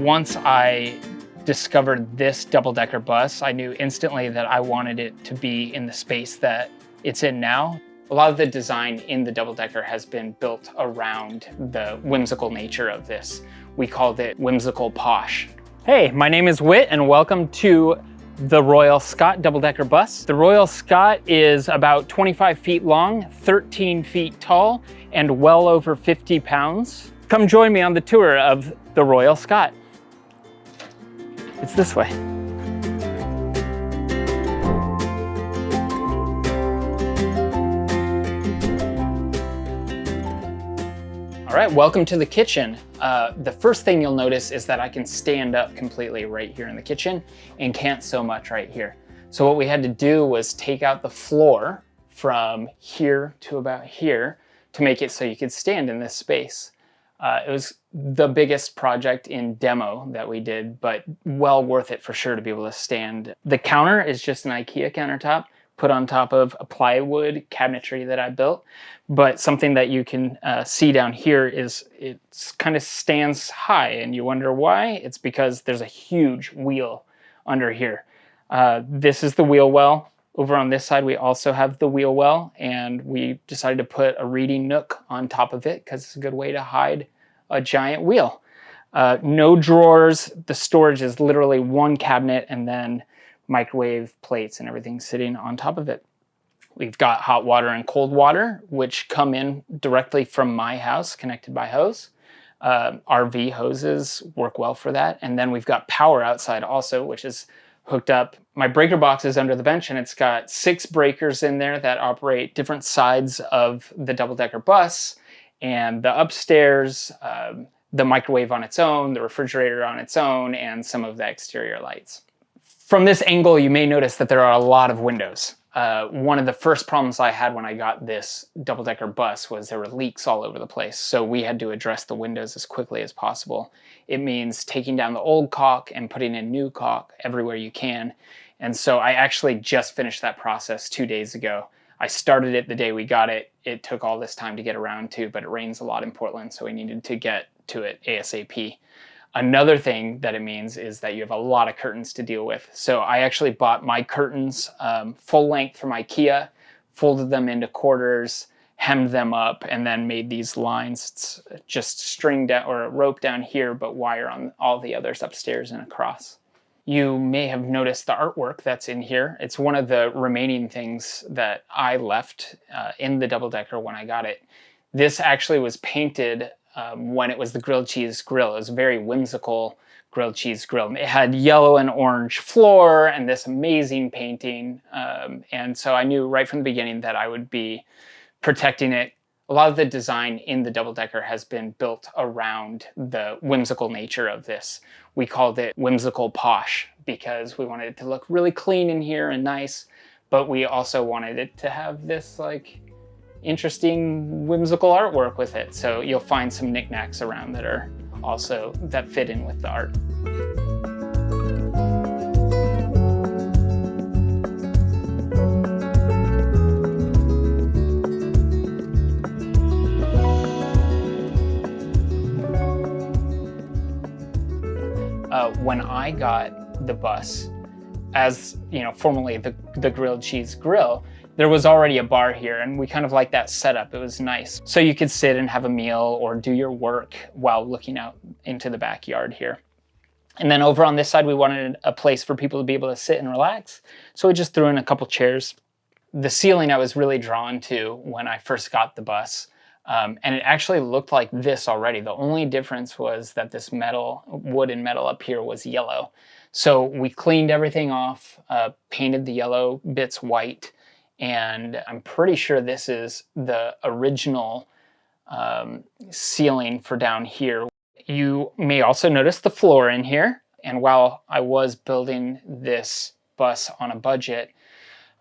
Once I discovered this double-decker bus, I knew instantly that I wanted it to be in the space that it's in now. A lot of the design in the double-decker has been built around the whimsical nature of this. We called it whimsical posh. Hey, my name is Whit and welcome to the Royal Scot double-decker bus. The Royal Scot is about 25 feet long, 13 feet tall, and well over 50 pounds. Come join me on the tour of the Royal Scot. It's this way. All right, welcome to the kitchen. The first thing you'll notice is that I can stand up completely right here in the kitchen and can't so much right here. So what we had to do was take out the floor from here to about here to make it so you could stand in this space. It was the biggest project in demo that we did, but well worth it for sure to be able to stand. The counter is just an IKEA countertop put on top of a plywood cabinetry that I built. But something that you can see down here is it kind of stands high, and you wonder why? It's because there's a huge wheel under here. This is the wheel well. Over on this side, we also have the wheel well, and we decided to put a reading nook on top of it because it's a good way to hide a giant wheel. No drawers. The storage is literally one cabinet and then microwave plates and everything sitting on top of it. We've got hot water and cold water, which come in directly from my house, connected by hose. RV hoses work well for that. And then we've got power outside also, which is hooked up. My breaker box is under the bench, and it's got 6 breakers in there that operate different sides of the double-decker bus. And the upstairs, the microwave on its own, the refrigerator on its own, and some of the exterior lights. From this angle, you may notice that there are a lot of windows. One of the first problems I had when I got this double-decker bus was there were leaks all over the place. So we had to address the windows as quickly as possible. It means taking down the old caulk and putting in new caulk everywhere you can. And so I actually just finished that process 2 days ago. I started it the day we got it. It took all this time to get around to, but it rains a lot in Portland, so we needed to get to it ASAP. Another thing that it means is that you have a lot of curtains to deal with. So I actually bought my curtains full length from IKEA, folded them into quarters, hemmed them up, and then made these lines. It's just string down or a rope down here, but wire on all the others upstairs and across. You may have noticed the artwork that's in here. It's one of the remaining things that I left in the double-decker when I got it. This actually was painted when it was the grilled cheese grill. It was a very whimsical grilled cheese grill. It had yellow and orange floor and this amazing painting. And so I knew right from the beginning that I would be protecting it. A lot of the design in the double-decker has been built around the whimsical nature of this. We called it whimsical posh because we wanted it to look really clean in here and nice, but we also wanted it to have this like interesting whimsical artwork with it. So you'll find some knickknacks around that are also that fit in with the art. When I got the bus, as you know, formerly the grilled cheese grill, there was already a bar here, and we kind of liked that setup. It was nice. So you could sit and have a meal or do your work while looking out into the backyard here. And then over on this side, we wanted a place for people to be able to sit and relax. So we just threw in a couple chairs. The ceiling I was really drawn to when I first got the bus. And it actually looked like this already. The only difference was that this metal, wood and metal up here was yellow. So we cleaned everything off, painted the yellow bits white, and I'm pretty sure this is the original ceiling for down here. You may also notice the floor in here. And while I was building this bus on a budget,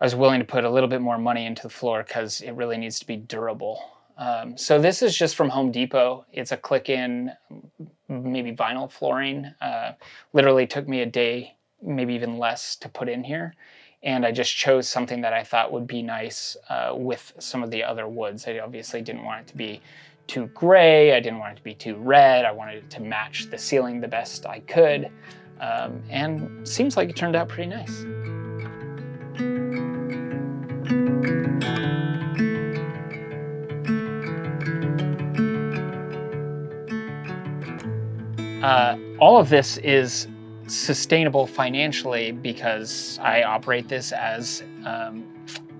I was willing to put a little bit more money into the floor because it really needs to be durable. So this is just from Home Depot. It's a click-in, maybe vinyl flooring. Literally took me a day, maybe even less, to put in here. And I just chose something that I thought would be nice with some of the other woods. I obviously didn't want it to be too gray. I didn't want it to be too red. I wanted it to match the ceiling the best I could. And seems like it turned out pretty nice. All of this is sustainable financially because I operate this as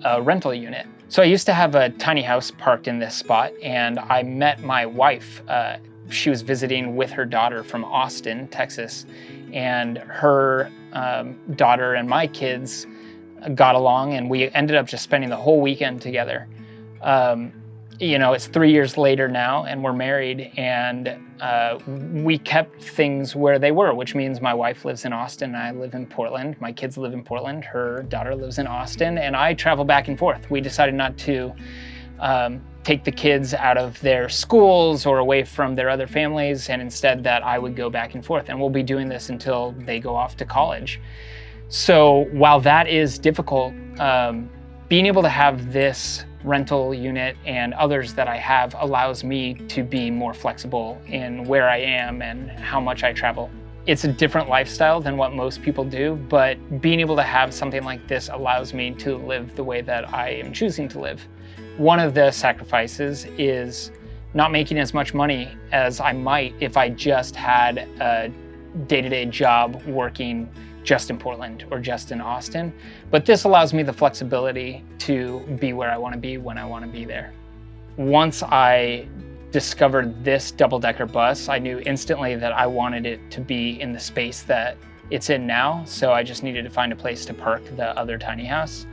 a rental unit. So I used to have a tiny house parked in this spot, and I met my wife. She was visiting with her daughter from Austin, Texas, and her daughter and my kids got along, and we ended up just spending the whole weekend together. You know, it's 3 years later now, and we're married, and we kept things where they were, which means my wife lives in Austin, I live in Portland, my kids live in Portland, her daughter lives in Austin, and I travel back and forth. We decided not to take the kids out of their schools or away from their other families, and instead that I would go back and forth, and we'll be doing this until they go off to college. So while that is difficult, being able to have this rental unit and others that I have allows me to be more flexible in where I am and how much I travel. It's a different lifestyle than what most people do, but being able to have something like this allows me to live the way that I am choosing to live. One of the sacrifices is not making as much money as I might if I just had a day-to-day job working just in Portland or just in Austin. But this allows me the flexibility to be where I want to be when I want to be there. Once I discovered this double-decker bus, I knew instantly that I wanted it to be in the space that it's in now, so I just needed to find a place to park the other tiny house.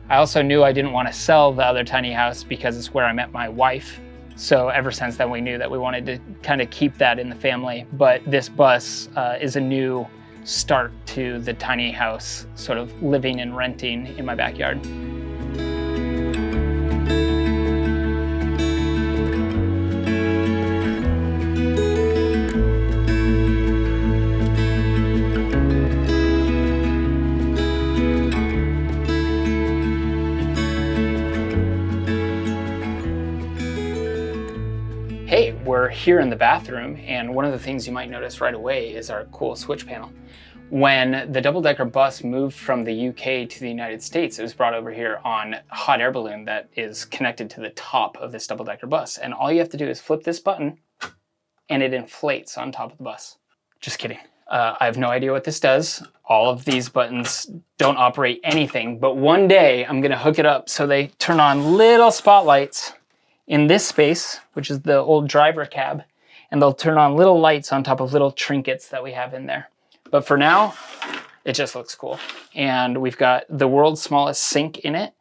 I also knew I didn't want to sell the other tiny house because it's where I met my wife. So ever since then, we knew that we wanted to kind of keep that in the family. But this bus is a new start to the tiny house, sort of living and renting in my backyard. Hey, we're here in the bathroom, and one of the things you might notice right away is our cool switch panel. When the double-decker bus moved from the UK to the United States, it was brought over here on a hot air balloon that is connected to the top of this double-decker bus. And all you have to do is flip this button, and it inflates on top of the bus. Just kidding. I have no idea what this does. All of these buttons don't operate anything, but one day I'm gonna hook it up so they turn on little spotlights in this space, which is the old driver cab, and they'll turn on little lights on top of little trinkets that we have in there. But for now, it just looks cool. And we've got the world's smallest sink in it.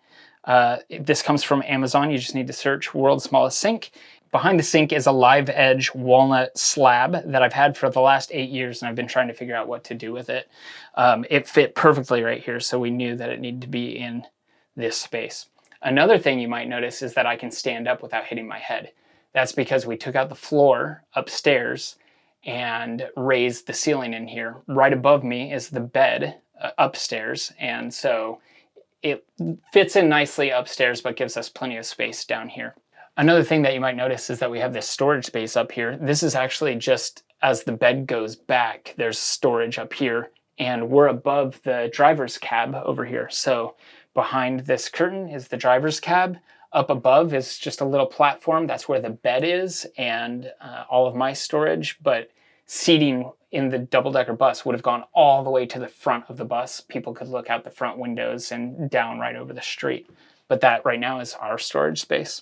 This comes from Amazon. You just need to search world's smallest sink. Behind the sink is a live edge walnut slab that I've had for the last 8 years, and I've been trying to figure out what to do with it. It fit perfectly right here, so we knew that it needed to be in this space. Another thing you might notice is that I can stand up without hitting my head. That's because we took out the floor upstairs and raised the ceiling in here. Right above me is the bed upstairs, and so it fits in nicely upstairs but gives us plenty of space down here. Another thing that you might notice is that we have this storage space up here. This is actually just as the bed goes back, there's storage up here, and we're above the driver's cab over here. So behind this curtain is the driver's cab. Up above is just a little platform. That's where the bed is and all of my storage, but seating in the double-decker bus would have gone all the way to the front of the bus. People could look out the front windows and down right over the street. But that right now is our storage space.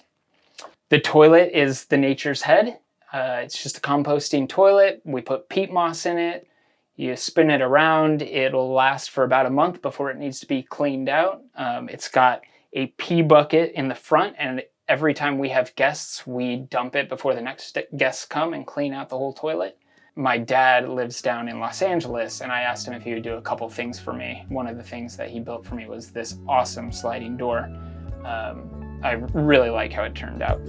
The toilet is the Nature's Head. It's just a composting toilet. We put peat moss in it. You spin it around. It'll last for about a month before it needs to be cleaned out. It's got a pee bucket in the front, and every time we have guests, we dump it before the next guests come and clean out the whole toilet. My dad lives down in Los Angeles, and I asked him if he would do a couple things for me. One of the things that he built for me was this awesome sliding door. I really like how it turned out.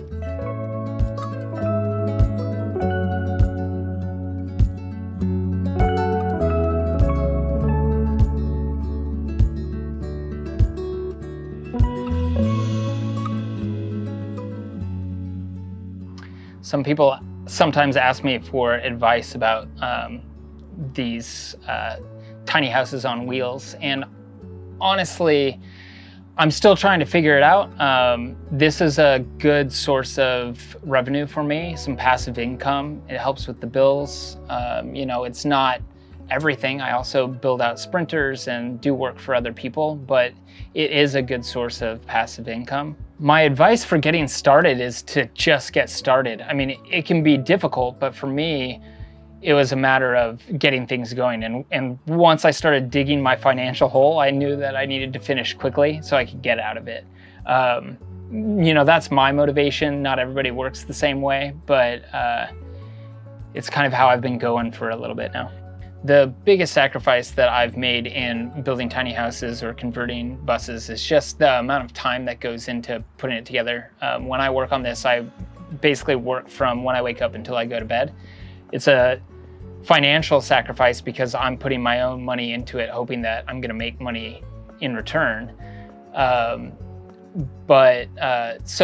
Some people sometimes ask me for advice about these tiny houses on wheels, and honestly, I'm still trying to figure it out. This is a good source of revenue for me, some passive income. It helps with the bills. You know, it's not everything. I also build out sprinters and do work for other people, but it is a good source of passive income. My advice for getting started is to just get started. I mean, it can be difficult, but for me, it was a matter of getting things going. And once I started digging my financial hole, I knew that I needed to finish quickly so I could get out of it. You know, that's my motivation. Not everybody works the same way, but it's kind of how I've been going for a little bit now. The biggest sacrifice that I've made in building tiny houses or converting buses is just the amount of time that goes into putting it together. When I work on this, I basically work from when I wake up until I go to bed. It's a financial sacrifice because I'm putting my own money into it, hoping that I'm gonna make money in return. So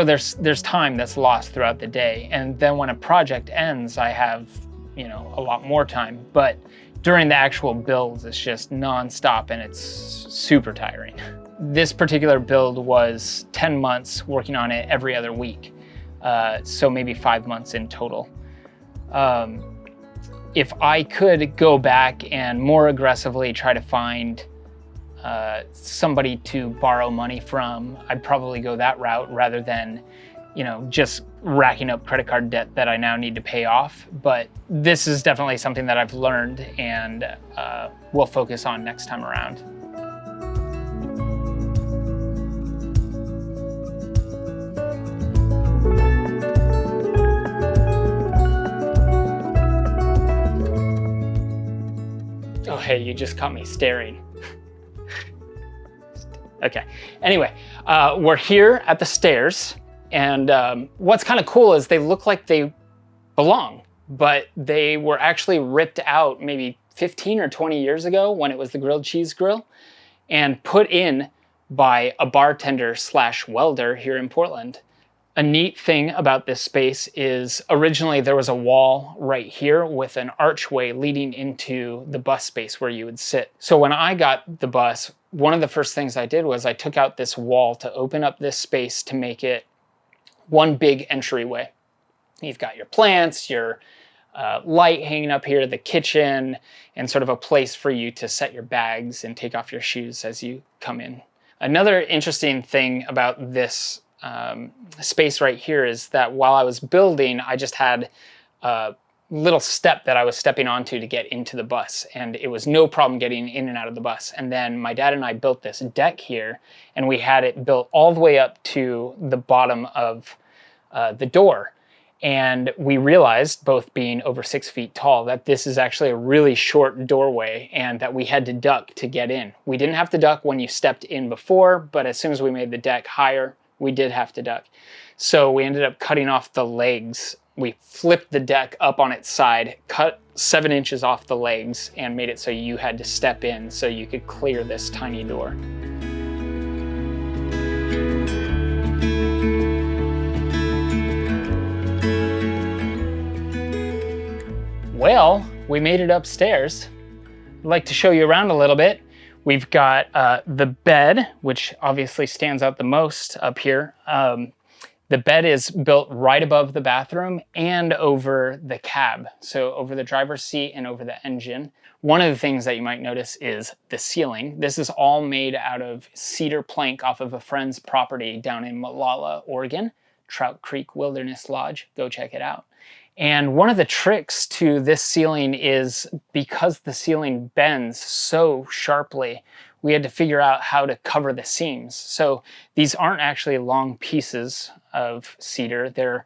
there's time that's lost throughout the day. And then when a project ends, I have, you know, a lot more time. But during the actual builds, it's just nonstop and it's super tiring. This particular build was 10 months working on it every other week. So maybe 5 months in total. If I could go back and more aggressively try to find somebody to borrow money from, I'd probably go that route rather than, you know, just racking up credit card debt that I now need to pay off. But this is definitely something that I've learned and we'll focus on next time around. Oh, hey, you just caught me staring. Okay, anyway, we're here at the stairs, and what's kind of cool is they look like they belong, but they were actually ripped out maybe 15 or 20 years ago when it was the grilled cheese grill, and put in by a bartender slash welder here in Portland. A neat thing about this space is originally there was a wall right here with an archway leading into the bus space where you would sit. So when I got the bus, one of the first things I did was I took out this wall to open up this space to make it one big entryway. You've got your plants, your light hanging up here, the kitchen, and sort of a place for you to set your bags and take off your shoes as you come in. Another interesting thing about this space right here is that while I was building, I just had a little step that I was stepping onto to get into the bus, and it was no problem getting in and out of the bus. And then my dad and I built this deck here, and we had it built all the way up to the bottom of the door. And we realized, both being over 6 feet tall, that this is actually a really short doorway and that we had to duck to get in. We didn't have to duck when you stepped in before, but as soon as we made the deck higher, we did have to duck. So we ended up cutting off the legs. We flipped the deck up on its side, cut 7 inches off the legs, and made it so you had to step in so you could clear this tiny door. Well, we made it upstairs. I'd like to show you around a little bit. We've got the bed, which obviously stands out the most up here. The bed is built right above the bathroom and over the cab, so over the driver's seat and over the engine. One of the things that you might notice is the ceiling. This is all made out of cedar plank off of a friend's property down in Malala, Oregon, Trout Creek Wilderness Lodge. Go check it out. And one of the tricks to this ceiling is because the ceiling bends so sharply, we had to figure out how to cover the seams. So these aren't actually long pieces of cedar. They're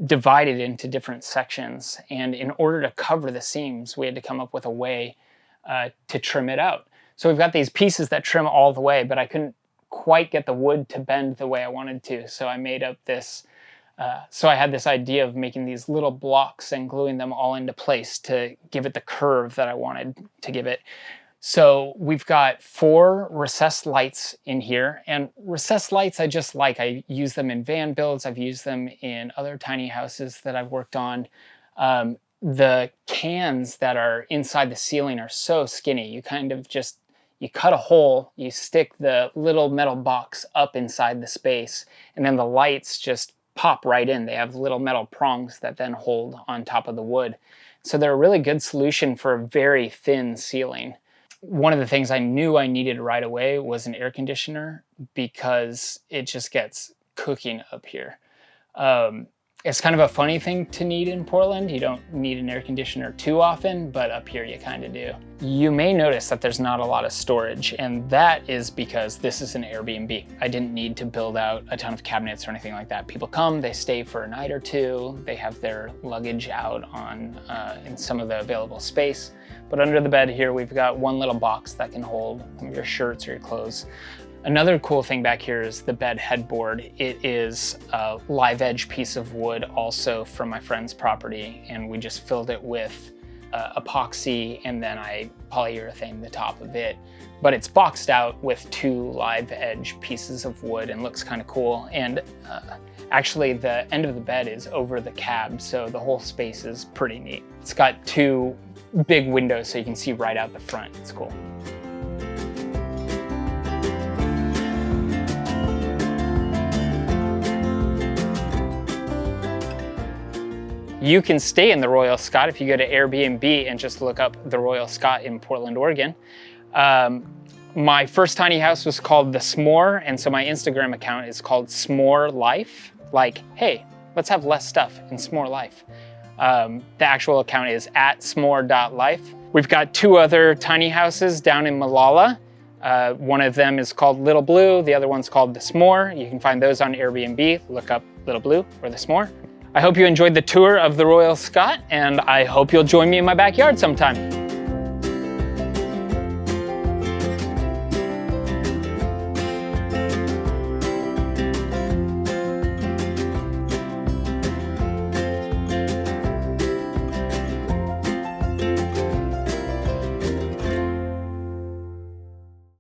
divided into different sections. And in order to cover the seams, we had to come up with a way to trim it out. So we've got these pieces that trim all the way, but I couldn't quite get the wood to bend the way I wanted to. So I made up this so I had this idea of making these little blocks and gluing them all into place to give it the curve that I wanted to give it. So we've got 4 recessed lights in here, and recessed lights I just like. I use them in van builds. I've used them in other tiny houses that I've worked on. The cans that are inside the ceiling are so skinny. You kind of just, you cut a hole, you stick the little metal box up inside the space, and then the lights just pop right in. They have little metal prongs that then hold on top of the wood. So they're a really good solution for a very thin ceiling. One of the things I knew I needed right away was an air conditioner because it just gets cooking up here. It's kind of a funny thing to need in Portland. You don't need an air conditioner too often, but up here you kind of do. You may notice that there's not a lot of storage, and that is because this is an Airbnb. I didn't need to build out a ton of cabinets or anything like that. People come, they stay for a night or two, they have their luggage out on in some of the available space. But under the bed here, we've got one little box that can hold your shirts or your clothes. Another cool thing back here is the bed headboard. It is a live edge piece of wood also from my friend's property, and we just filled it with epoxy, and then I polyurethane the top of it. But it's boxed out with 2 live edge pieces of wood and looks kind of cool. And actually the end of the bed is over the cab, so the whole space is pretty neat. It's got 2 big windows so you can see right out the front. It's cool. You can stay in the Royal Scott if you go to Airbnb and just look up the Royal Scott in Portland, Oregon. My first tiny house was called The S'more, and so my Instagram account is called S'more Life. Like, hey, let's have less stuff in S'more Life. The actual account is @s'more.life. We've got 2 other tiny houses down in Malala. One of them is called Little Blue, the other one's called The S'more. You can find those on Airbnb. Look up Little Blue or The S'more. I hope you enjoyed the tour of the Royal Scott, and I hope you'll join me in my backyard sometime.